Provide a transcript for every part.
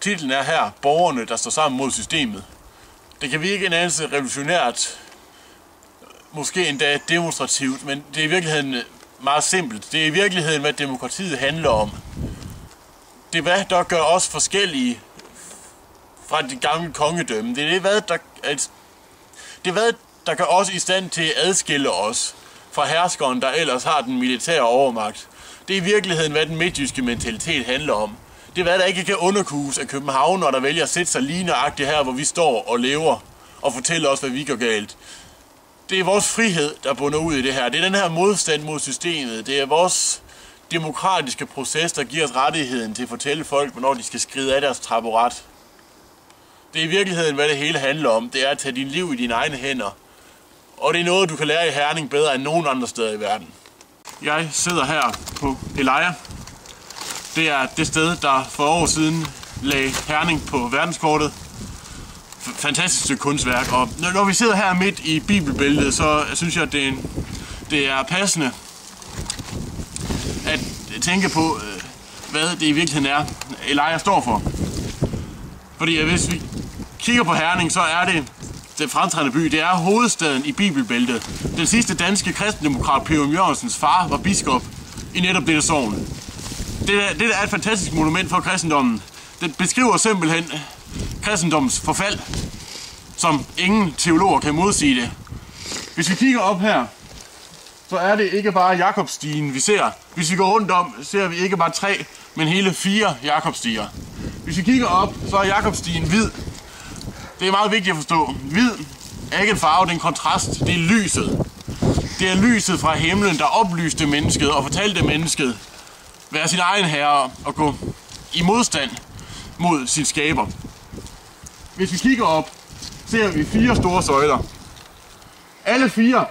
Titlen er her, borgerne, der står sammen mod systemet. Det kan virke en anelse revolutionært, måske endda demonstrativt, men det er i virkeligheden meget simpelt. Det er i virkeligheden, hvad demokratiet handler om. Det er hvad, der gør os forskellige fra det gamle kongedømme. Det er hvad, der gør os i stand til at adskille os fra herskeren, der ellers har den militære overmagt. Det er i virkeligheden, hvad den midtjyske mentalitet handler om. Det er hvad, der ikke kan underkues af københavnere, der vælger at sætte sig lige nøjagtigt her, hvor vi står og lever, og fortælle os, hvad vi gør galt. Det er vores frihed, der bunder ud i det her. Det er den her modstand mod systemet. Det er vores demokratiske proces, der giver os rettigheden til at fortælle folk, hvornår de skal skride af deres taburet. Det er i virkeligheden, hvad det hele handler om. Det er at tage din liv i dine egne hænder. Og det er noget, du kan lære i Herning bedre end nogen andre steder i verden. Jeg sidder her på Elia. Det er det sted, der for år siden lagde Herning på verdenskortet. Fantastisk stykke kunstværk. Og når vi sidder her midt i bibelbæltet, så synes jeg, at det er passende at tænke på, hvad det i virkeligheden er, Elia står for. Fordi hvis vi kigger på Herning, så er det den fremtrædende by. Det er hovedstaden i bibelbæltet. Den sidste danske kristendemokrat, P.O. Jørgensens far, var biskop i netop dette sogn. Det er et fantastisk monument for kristendommen. Det beskriver simpelthen kristendommens forfald, som ingen teologer kan modsige det. Hvis vi kigger op her, så er det ikke bare Jakobstien, vi ser. Hvis vi går rundt om, ser vi ikke bare 3, men hele 4 Jakobstier. Hvis vi kigger op, så er Jakobstien hvid. Det er meget vigtigt at forstå. Hvid er ikke en farve, det er en kontrast. Det er lyset. Det er lyset fra himlen, der oplyste mennesket og fortalte mennesket være sin egen herre og gå i modstand mod sin skaber. Hvis vi kigger op, ser vi 4 store søjler. Alle 4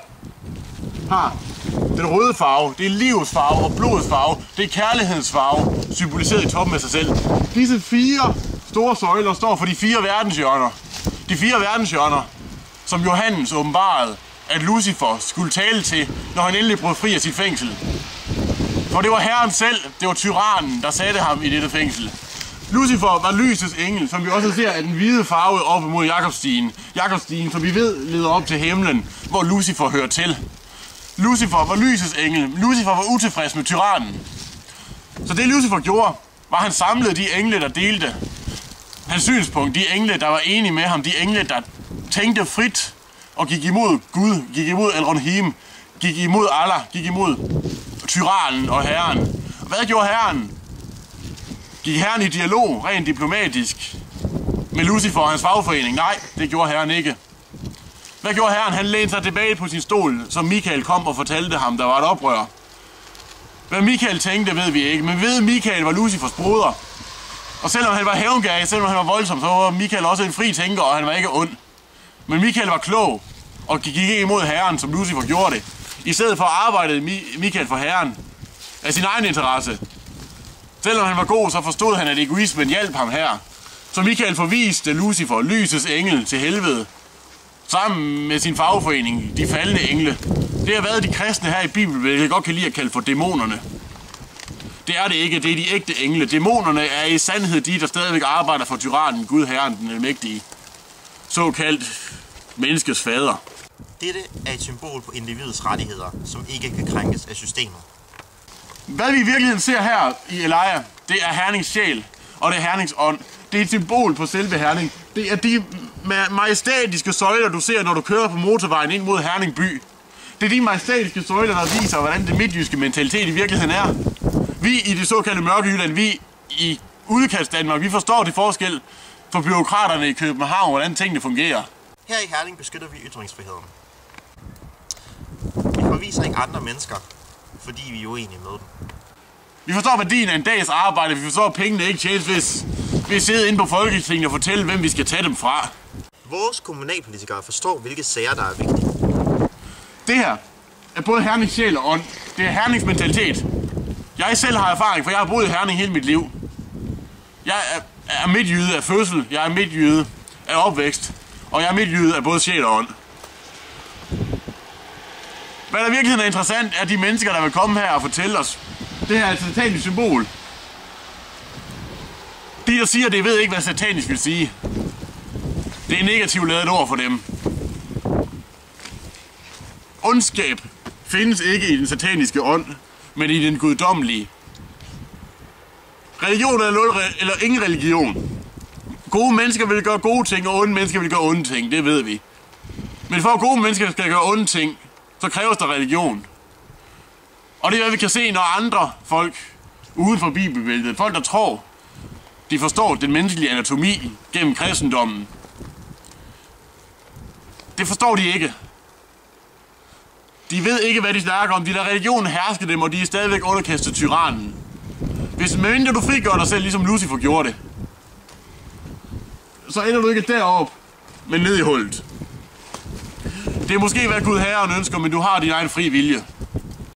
har den røde farve. Det er livets farve og blodets farve. Det er kærlighedens farve, symboliseret i toppen af sig selv. Disse 4 store søjler står for de 4 verdenshjørner. De 4 verdenshjørner, som Johannes åbenbarede, at Lucifer skulle tale til, når han endelig brød fri af sit fængsel. For det var Herren selv, det var tyrannen, der satte ham i dette fængsel. Lucifer var lysets engel, som vi også ser af den hvide farve op mod Jakobstien. Jakobstien, som vi ved, leder op til himlen, hvor Lucifer hører til. Lucifer var lysets engel. Lucifer var utilfreds med tyrannen. Så det Lucifer gjorde, var, at han samlede de engle, der delte hans synspunkt. De engle, der var enige med ham. De engle, der tænkte frit og gik imod Gud, gik imod Elohim, gik imod Allah, gik imod tyrannen og Herren. Og hvad gjorde Herren? Gik Herren i dialog, rent diplomatisk, med Lucifer og hans fagforening? Nej, det gjorde Herren ikke. Hvad gjorde Herren? Han lænede sig tilbage på sin stol, som Mikael kom og fortalte ham, der var et oprør. Hvad Mikael tænkte, ved vi ikke, men ved Mikael var Lucifers broder. Og selvom han var hævngærig, selvom han var voldsom, så var Mikael også en fri tænker, og han var ikke ond. Men Mikael var klog, og gik ikke imod Herren, som Lucifer gjorde det. I stedet for arbejdede Mikael for Herren af sin egen interesse. Selvom han var god, så forstod han, at egoismen hjalp ham her. Så Mikael forviste Lucifer, lysets engel, til helvede. Sammen med sin fagforening, de faldne engle. Det har været de kristne her i Bibelen, jeg godt kan lide at kalde for dæmonerne. Det er det ikke, det er de ægte engle. Dæmonerne er i sandhed de, der stadigvæk arbejder for tyrannen, Gud Herren, den almægtige. Såkaldt menneskets fader. Dette er et symbol på individets rettigheder, som ikke kan krænkes af systemet. Hvad vi i virkeligheden ser her i Elia, det er Hernings sjæl, og det er Hernings ånd. Det er et symbol på selve Herning. Det er de majestætiske søjler, du ser, når du kører på motorvejen ind mod Herning by. Det er de majestætiske søjler, der viser, hvordan det midtjyske mentalitet i virkeligheden er. Vi i det såkaldte mørke Jylland, vi i udkants-Danmark, vi forstår det forskel for byråkraterne i København, hvordan tingene fungerer. Her i Herning beskytter vi ytringsfriheden. Vi forviser ikke andre mennesker, fordi vi er uenige med dem. Vi forstår værdien af en dags arbejde, vi forstår, at pengene ikke tjenes, hvis vi sidder inde på Folketinget og fortæller, hvem vi skal tage dem fra. Vores kommunalpolitikere forstår, hvilke sager, der er vigtige. Det her er både Hernings sjæl og ånd. Det er Hernings mentalitet. Jeg selv har erfaring, for jeg har boet i Herning hele mit liv. Jeg er midtjyde af fødsel, jeg er midtjyde af opvækst, og jeg er midtjyde af både sjæl og ånd. Hvad der i virkeligheden er interessant, er de mennesker, der vil komme her og fortælle os. Det her er et satanisk symbol. De, der siger det, ved ikke, hvad satanisk vil sige. Det er negativt ladet ord for dem. Ondskab findes ikke i den sataniske ånd, men i den guddommelige. Religion er nul eller ingen religion. Gode mennesker vil gøre gode ting, og onde mennesker vil gøre onde ting, det ved vi. Men for at gode mennesker skal gøre onde ting, så kræves der religion. Og det er, hvad vi kan se, når andre folk uden for bibelbæltet, folk der tror, de forstår den menneskelige anatomi gennem kristendommen. Det forstår de ikke. De ved ikke, hvad de snakker om. De lader religionen herske dem, og de er stadigvæk underkastet tyrannen. Hvis mindre du frigør dig selv, ligesom Lucifer gjorde det, så ender du ikke deroppe, men ned i hullet. Det er måske, hvad Gud Herren ønsker, men du har din egen fri vilje.